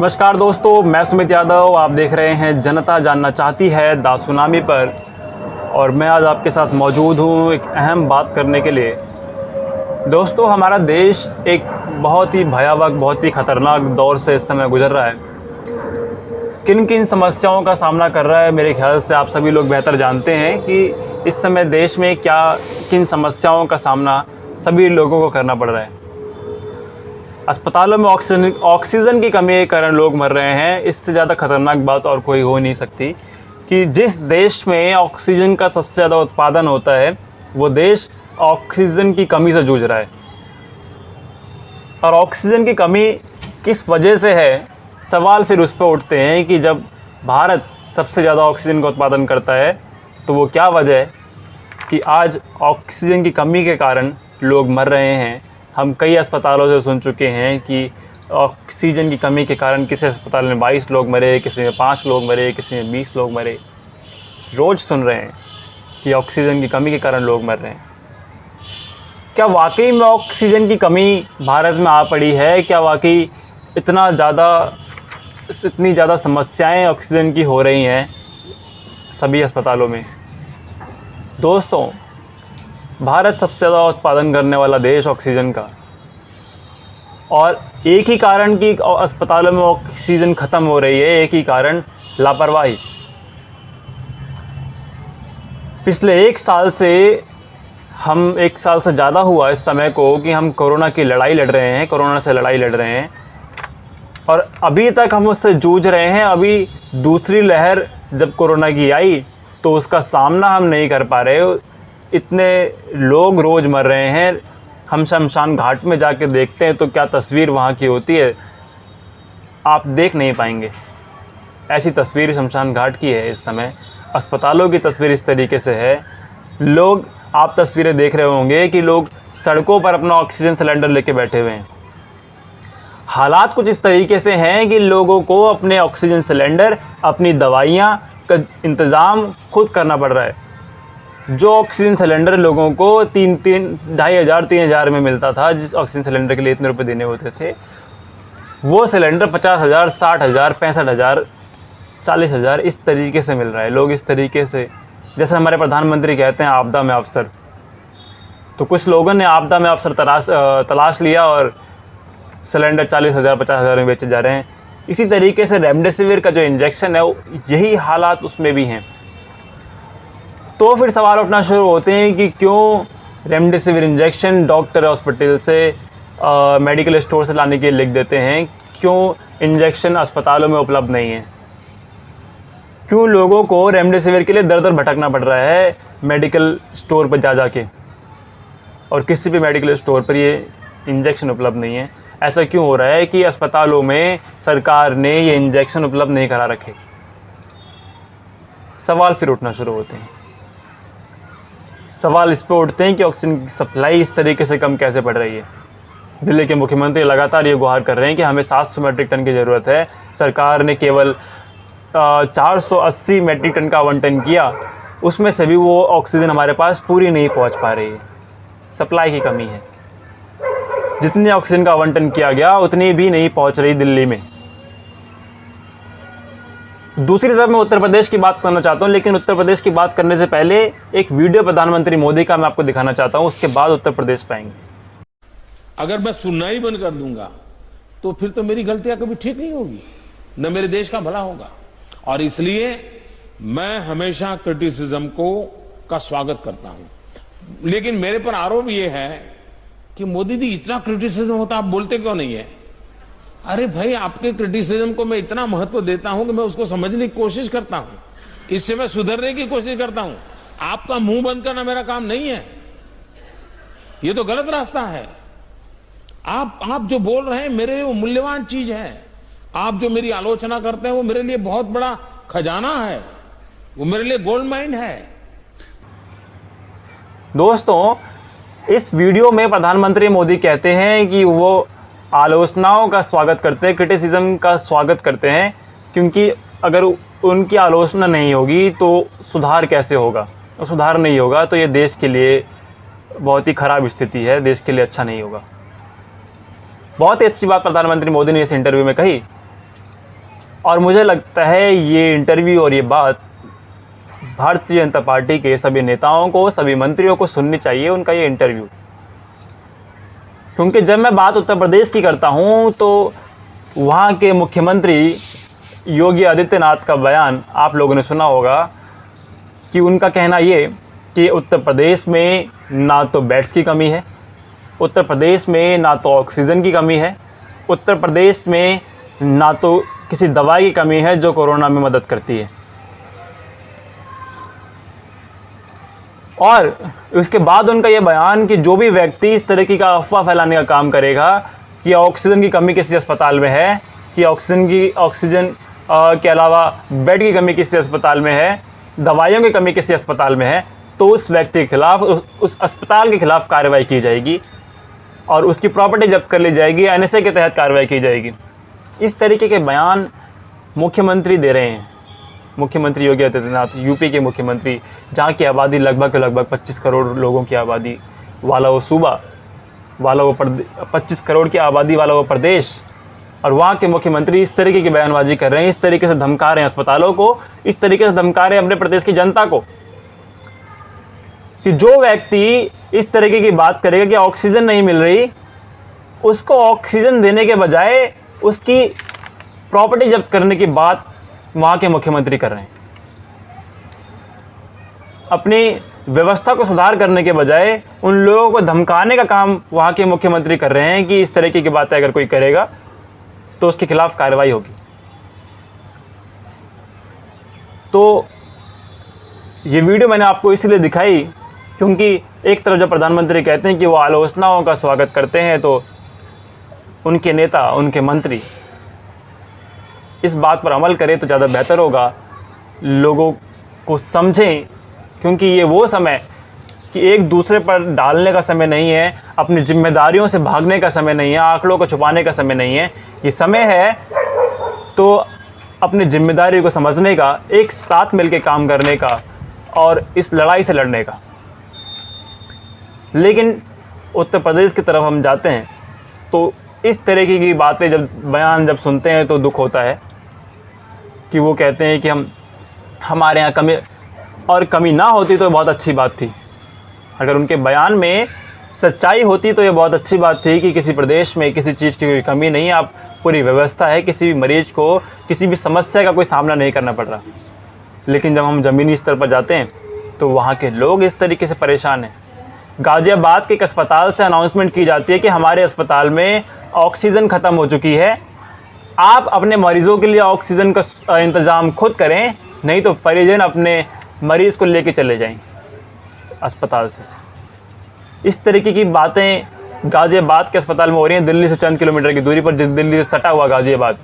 नमस्कार दोस्तों, मैं सुमित यादव। आप देख रहे हैं जनता जानना चाहती है द सुनामी पर, और मैं आज आपके साथ मौजूद हूँ एक अहम बात करने के लिए। दोस्तों, हमारा देश एक बहुत ही भयावह, बहुत ही ख़तरनाक दौर से इस समय गुजर रहा है। किन किन समस्याओं का सामना कर रहा है, मेरे ख्याल से आप सभी लोग बेहतर जानते हैं कि इस समय देश में किन समस्याओं का सामना सभी लोगों को करना पड़ रहा है। अस्पतालों में ऑक्सीजन की कमी के कारण लोग मर रहे हैं। इससे ज़्यादा ख़तरनाक बात और कोई हो नहीं सकती कि जिस देश में ऑक्सीजन का सबसे ज़्यादा उत्पादन होता है, वो देश ऑक्सीजन की कमी से जूझ रहा है। और ऑक्सीजन की कमी किस वजह से है, सवाल फिर उस पर उठते हैं कि जब भारत सबसे ज़्यादा ऑक्सीजन का उत्पादन करता है, तो वो क्या वजह है कि आज ऑक्सीजन की कमी के कारण लोग मर रहे हैं। हम कई अस्पतालों से सुन चुके हैं कि ऑक्सीजन की कमी के कारण किसी अस्पताल में 22 लोग मरे, किसी में 5 लोग मरे, किसी में 20 लोग मरे। रोज़ सुन रहे हैं कि ऑक्सीजन की कमी के कारण लोग मर रहे हैं। क्या वाकई में ऑक्सीजन की कमी भारत में आ पड़ी है? क्या वाकई इतनी ज़्यादा समस्याएं ऑक्सीजन की हो रही हैं सभी अस्पतालों में? दोस्तों, भारत सबसे ज़्यादा उत्पादन करने वाला देश ऑक्सीजन का, और एक ही कारण कि अस्पतालों में ऑक्सीजन ख़त्म हो रही है, एक ही कारण लापरवाही। पिछले एक साल से ज़्यादा हुआ इस समय को कि हम कोरोना की लड़ाई लड़ रहे हैं, कोरोना से लड़ाई लड़ रहे हैं, और अभी तक हम उससे जूझ रहे हैं। अभी दूसरी लहर जब कोरोना की आई तो उसका सामना हम नहीं कर पा रहे। इतने लोग रोज़ मर रहे हैं। हम शमशान घाट में जाके देखते हैं तो क्या तस्वीर वहाँ की होती है, आप देख नहीं पाएंगे। ऐसी तस्वीर शमशान घाट की है इस समय। अस्पतालों की तस्वीर इस तरीके से है। आप तस्वीरें देख रहे होंगे कि लोग सड़कों पर अपना ऑक्सीजन सिलेंडर लेके बैठे हुए हैं। हालात कुछ इस तरीके से हैं कि लोगों को अपने ऑक्सीजन सिलेंडर, अपनी दवाइयाँ का इंतज़ाम खुद करना पड़ रहा है। जो ऑक्सीजन सिलेंडर लोगों को 2,500-3,000 में मिलता था, जिस ऑक्सीजन सिलेंडर के लिए इतने रुपए देने होते थे, वो सिलेंडर 50,000, 60,000, 65,000, 40,000 इस तरीके से मिल रहा है। लोग इस तरीके से, जैसे हमारे प्रधानमंत्री कहते हैं, आपदा में अवसर। तो कुछ लोगों ने आपदा में अवसर तलाश लिया और सिलेंडर 40,000, 50,000 में बेचे जा रहे हैं। इसी तरीके से रेमडेसिविर का जो इंजेक्शन है, यही हालात उसमें भी हैं। तो फिर सवाल उठना शुरू होते हैं कि क्यों रेमडेसिविर इंजेक्शन डॉक्टर हॉस्पिटल से मेडिकल स्टोर से लाने के लिए लिख देते हैं, क्यों इंजेक्शन अस्पतालों में उपलब्ध नहीं है, क्यों लोगों को रेमडेसिविर के लिए दर दर भटकना पड़ रहा है मेडिकल स्टोर पर जा के, और किसी भी मेडिकल स्टोर पर ये इंजेक्शन उपलब्ध नहीं है। ऐसा क्यों हो रहा है कि अस्पतालों में सरकार ने ये इंजेक्शन उपलब्ध नहीं करा रखे? सवाल फिर उठना शुरू होते हैं। सवाल इस पर उठते हैं कि ऑक्सीजन की सप्लाई इस तरीके से कम कैसे पड़ रही है। दिल्ली के मुख्यमंत्री लगातार ये गुहार कर रहे हैं कि हमें 700 मैट्रिक टन की ज़रूरत है। सरकार ने केवल 480 मैट्रिक टन का आवंटन किया, उसमें से भी वो ऑक्सीजन हमारे पास पूरी नहीं पहुंच पा रही है। सप्लाई की कमी है। जितनी ऑक्सीजन का आवंटन किया गया उतनी भी नहीं पहुंच रही दिल्ली में। दूसरी तरफ मैं उत्तर प्रदेश की बात करना चाहता हूं, लेकिन उत्तर प्रदेश की बात करने से पहले एक वीडियो प्रधानमंत्री मोदी का मैं आपको दिखाना चाहता हूं, उसके बाद उत्तर प्रदेश पाएंगे। अगर मैं सुनना ही बंद कर दूंगा तो फिर तो मेरी गलतियां कभी ठीक नहीं होगी, न मेरे देश का भला होगा। और इसलिए मैं हमेशा क्रिटिसिज्म का स्वागत करता हूं। लेकिन मेरे पर आरोप यह है कि मोदी जी, इतना क्रिटिसिज्म होता आप बोलते क्यों नहीं है? अरे भाई, आपके क्रिटिसिज्म को मैं इतना महत्व देता हूं कि मैं उसको समझने की कोशिश करता हूं, इससे मैं सुधरने की कोशिश करता हूं। आपका मुंह बंद करना मेरा काम नहीं है। ये तो गलत रास्ता है। आप जो बोल रहे हैं मेरे लिए वो मूल्यवान चीज है। आप जो मेरी आलोचना करते हैं वो मेरे लिए बहुत बड़ा खजाना है, वो मेरे लिए गोल्ड माइन है। दोस्तों, इस वीडियो में प्रधानमंत्री मोदी कहते हैं कि वो आलोचनाओं का स्वागत करते हैं, क्रिटिसिज्म का स्वागत करते हैं, क्योंकि अगर उनकी आलोचना नहीं होगी तो सुधार कैसे होगा, और सुधार नहीं होगा तो ये देश के लिए बहुत ही ख़राब स्थिति है, देश के लिए अच्छा नहीं होगा। बहुत ही अच्छी बात प्रधानमंत्री मोदी ने इस इंटरव्यू में कही और मुझे लगता है ये इंटरव्यू और ये बात भारतीय जनता पार्टी के सभी नेताओं को, सभी मंत्रियों को सुननी चाहिए, उनका ये इंटरव्यू। क्योंकि जब मैं बात उत्तर प्रदेश की करता हूँ तो वहाँ के मुख्यमंत्री योगी आदित्यनाथ का बयान आप लोगों ने सुना होगा कि उनका कहना ये कि उत्तर प्रदेश में ना तो बेड्स की कमी है, उत्तर प्रदेश में ना तो ऑक्सीजन की कमी है, उत्तर प्रदेश में ना तो किसी दवाई की कमी है जो कोरोना में मदद करती है। और उसके बाद उनका ये बयान कि जो भी व्यक्ति इस तरीके का अफवाह फैलाने का काम करेगा कि ऑक्सीजन की कमी किसी अस्पताल में है, कि ऑक्सीजन के अलावा बेड की कमी किसी अस्पताल में है, दवाइयों की कमी किसी अस्पताल में है, तो उस व्यक्ति के खिलाफ, उस अस्पताल के खिलाफ कार्रवाई की जाएगी और उसकी प्रॉपर्टी जब्त कर ली जाएगी, एनएसए के तहत कार्रवाई की जाएगी। इस तरीके के बयान मुख्यमंत्री दे रहे हैं। मुख्यमंत्री योगी आदित्यनाथ, यूपी के मुख्यमंत्री, जहाँ की आबादी लगभग 25 करोड़ लोगों की आबादी वाला वो सूबा, वाला वो 25 करोड़ की आबादी वाला वो प्रदेश, और वहाँ के मुख्यमंत्री इस तरीके की बयानबाजी कर रहे हैं, इस तरीके से धमका रहे हैं अस्पतालों को, इस तरीके से धमका रहे हैं अपने प्रदेश की जनता को कि जो व्यक्ति इस तरीके की बात करेगा कि ऑक्सीजन नहीं मिल रही, उसको ऑक्सीजन देने के बजाय उसकी प्रॉपर्टी जब्त करने की बात वहाँ के मुख्यमंत्री कर रहे हैं। अपनी व्यवस्था को सुधार करने के बजाय उन लोगों को धमकाने का काम वहाँ के मुख्यमंत्री कर रहे हैं कि इस तरीके की बातें अगर कोई करेगा तो उसके खिलाफ कार्रवाई होगी। तो ये वीडियो मैंने आपको इसलिए दिखाई क्योंकि एक तरफ जब प्रधानमंत्री कहते हैं कि वो आलोचनाओं का स्वागत करते हैं, तो उनके नेता, उनके मंत्री इस बात पर अमल करें तो ज़्यादा बेहतर होगा, लोगों को समझें। क्योंकि ये वो समय कि एक दूसरे पर डालने का समय नहीं है, अपनी जिम्मेदारियों से भागने का समय नहीं है, आंकड़ों को छुपाने का समय नहीं है। ये समय है तो अपनी जिम्मेदारी को समझने का, एक साथ मिलकर काम करने का और इस लड़ाई से लड़ने का। लेकिन उत्तर प्रदेश की तरफ हम जाते हैं तो इस तरीके की बातें बयान जब सुनते हैं तो दुख होता है कि वो कहते हैं कि हमारे यहाँ कमी, और कमी ना होती तो बहुत अच्छी बात थी। अगर उनके बयान में सच्चाई होती तो ये बहुत अच्छी बात थी कि किसी प्रदेश में किसी चीज़ की कोई कमी नहीं है, आप पूरी व्यवस्था है, किसी भी मरीज को किसी भी समस्या का कोई सामना नहीं करना पड़ रहा। लेकिन जब हम ज़मीनी स्तर पर जाते हैं तो वहाँ के लोग इस तरीके से परेशान हैं। गाज़ियाबाद के एक अस्पताल से अनाउंसमेंट की जाती है कि हमारे अस्पताल में ऑक्सीजन ख़त्म हो चुकी है, आप अपने मरीज़ों के लिए ऑक्सीजन का इंतज़ाम खुद करें, नहीं तो परिजन अपने मरीज़ को लेके चले जाएं अस्पताल से। इस तरीके की बातें गाज़ियाबाद के अस्पताल में हो रही हैं। दिल्ली से चंद किलोमीटर की दूरी पर, दिल्ली से सटा हुआ गाज़ियाबाद,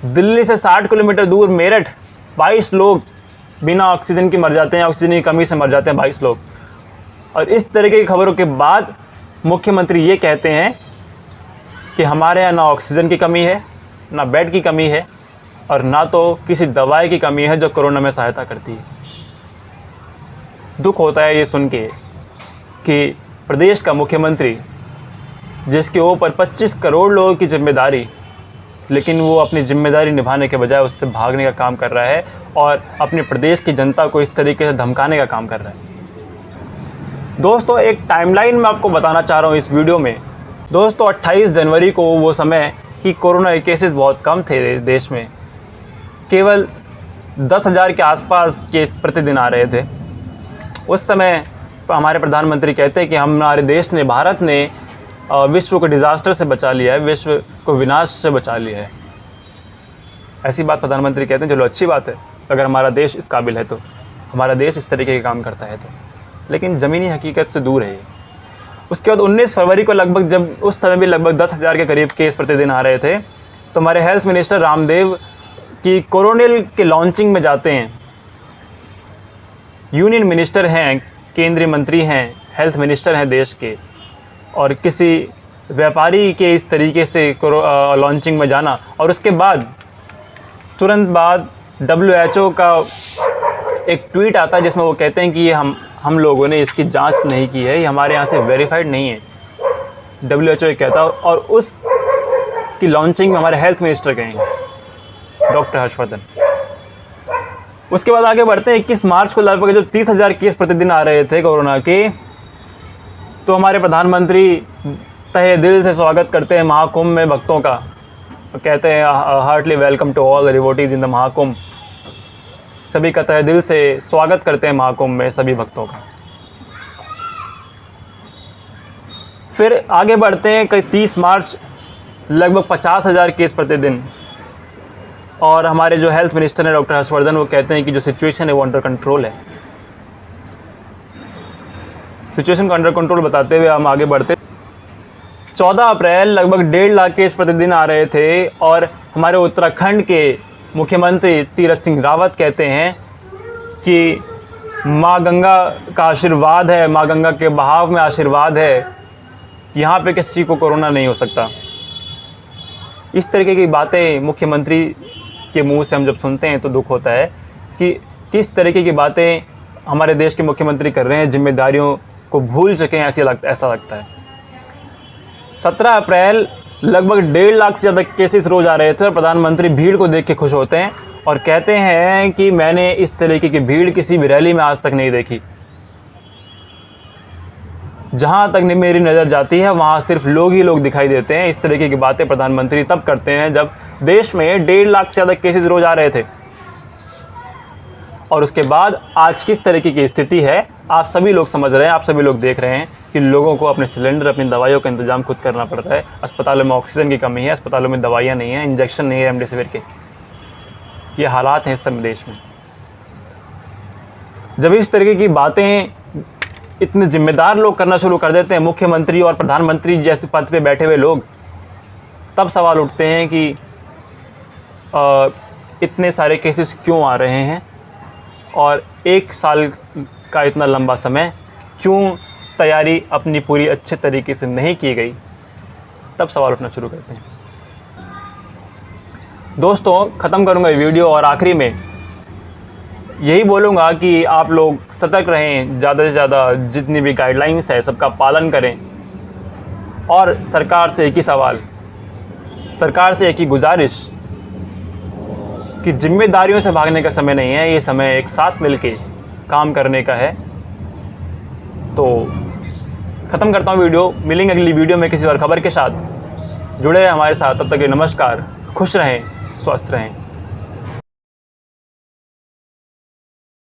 दिल्ली से 60 किलोमीटर दूर मेरठ, 22 लोग बिना ऑक्सीजन की मर जाते हैं, ऑक्सीजन की कमी से मर जाते हैं 22 लोग। और इस तरीके की खबरों के बाद मुख्यमंत्री ये कहते हैं कि हमारे यहाँ ना ऑक्सीजन की कमी है, ना बेड की कमी है, और ना तो किसी दवाई की कमी है जो कोरोना में सहायता करती है। दुख होता है ये सुन के कि प्रदेश का मुख्यमंत्री, जिसके ऊपर 25 करोड़ लोगों की जिम्मेदारी, लेकिन वो अपनी जिम्मेदारी निभाने के बजाय उससे भागने का काम कर रहा है और अपने प्रदेश की जनता को इस तरीके से धमकाने का काम कर रहा है। दोस्तों, एक टाइमलाइन मैं आपको बताना चाह रहा हूँ इस वीडियो में। दोस्तों, 28 जनवरी को वो समय कि कोरोना के केसेस बहुत कम थे देश में, केवल 10,000 के आसपास केस प्रतिदिन आ रहे थे। उस समय हमारे प्रधानमंत्री कहते हैं कि हमारे देश ने, भारत ने विश्व को डिज़ास्टर से बचा लिया है, विश्व को विनाश से बचा लिया है। ऐसी बात प्रधानमंत्री कहते हैं। चलो, अच्छी बात है अगर हमारा देश इस काबिल है तो, हमारा देश इस तरीके के काम करता है तो। लेकिन ज़मीनी हकीकत से दूर है ये। उसके बाद 19 फरवरी को लगभग, जब उस समय भी लगभग 10,000 के करीब केस प्रतिदिन आ रहे थे, तो हमारे हेल्थ मिनिस्टर रामदेव की कोरोनिल के लॉन्चिंग में जाते हैं। यूनियन मिनिस्टर हैं, केंद्रीय मंत्री हैं, हेल्थ मिनिस्टर हैं देश के, और किसी व्यापारी के इस तरीके से लॉन्चिंग में जाना, और उसके बाद तुरंत बाद WHO का एक ट्वीट आता है जिसमें वो कहते हैं कि ये हम लोगों ने इसकी जांच नहीं की है, ये हमारे यहाँ से वेरीफाइड नहीं है। WHO कहता है, और उस की लॉन्चिंग में हमारे हेल्थ मिनिस्टर गए हैं। डॉक्टर हर्षवर्धन। उसके बाद आगे बढ़ते हैं। 21 मार्च को लगभग जो 30,000 केस प्रतिदिन आ रहे थे कोरोना के, तो हमारे प्रधानमंत्री तहे दिल से स्वागत करते हैं महाकुंभ में भक्तों का, कहते हैं heartly welcome to all the devotees in the Mahakumbh. सभी का तहे दिल से स्वागत करते हैं महाकुंभ में सभी भक्तों का। फिर आगे बढ़ते हैं। 30 मार्च लगभग 50,000 केस प्रतिदिन, और हमारे जो हेल्थ मिनिस्टर हैं डॉक्टर हर्षवर्धन, वो कहते हैं कि जो सिचुएशन है वो अंडर कंट्रोल है। सिचुएशन को अंडर कंट्रोल बताते हुए हम आगे बढ़ते। 14 अप्रैल लगभग 1.5 लाख केस प्रतिदिन आ रहे थे, और हमारे उत्तराखंड के मुख्यमंत्री तीरथ सिंह रावत कहते हैं कि माँ गंगा का आशीर्वाद है, माँ गंगा के बहाव में आशीर्वाद है, यहाँ पे किसी को कोरोना नहीं हो सकता। इस तरीके की बातें मुख्यमंत्री के मुंह से हम जब सुनते हैं तो दुख होता है कि किस तरीके की बातें हमारे देश के मुख्यमंत्री कर रहे हैं, जिम्मेदारियों को भूल चुके हैं, ऐसा लगता है। 17 अप्रैल लगभग 1.5 लाख से ज़्यादा केसेस रोज़ आ रहे थे, और प्रधानमंत्री भीड़ को देख के खुश होते हैं और कहते हैं कि मैंने इस तरीके की भीड़ किसी भी रैली में आज तक नहीं देखी। जहाँ तक मेरी नज़र जाती है वहाँ सिर्फ लोग ही लोग दिखाई देते हैं। इस तरीके की बातें प्रधानमंत्री तब करते हैं जब देश में 1.5 लाख से ज़्यादा केसेस रोज़ आ रहे थे। और उसके बाद आज किस तरीके की स्थिति है आप सभी लोग समझ रहे हैं, आप सभी लोग देख रहे हैं कि लोगों को अपने सिलेंडर, अपनी दवाइयों का इंतजाम खुद करना पड़ रहा है। अस्पतालों में ऑक्सीजन की कमी है, अस्पतालों में दवाइयाँ नहीं हैं, इंजेक्शन नहीं है रेमडेसिविर के। ये हालात हैं इस समय देश में। जब इस तरीके की बातें इतने जिम्मेदार लोग करना शुरू कर देते हैं, मुख्यमंत्री और प्रधानमंत्री जैसे पद पे बैठे हुए लोग, तब सवाल उठते हैं कि इतने सारे केसेस क्यों आ रहे हैं, और 1 साल का इतना लंबा समय क्यों तैयारी अपनी पूरी अच्छे तरीके से नहीं की गई। तब सवाल उठना शुरू करते हैं। दोस्तों, ख़त्म करूँगा ये वीडियो, और आखिरी में यही बोलूँगा कि आप लोग सतर्क रहें, ज़्यादा से ज़्यादा जितनी भी गाइडलाइंस है सबका पालन करें। और सरकार से एक ही सवाल, सरकार से एक ही गुजारिश कि जिम्मेदारियों से भागने का समय नहीं है, ये समय एक साथ मिलके काम करने का है। तो ख़त्म करता हूँ वीडियो। मिलेंगे अगली वीडियो में किसी और खबर के साथ। जुड़े रहें हमारे साथ, तब तक के नमस्कार, खुश रहें, स्वस्थ रहें।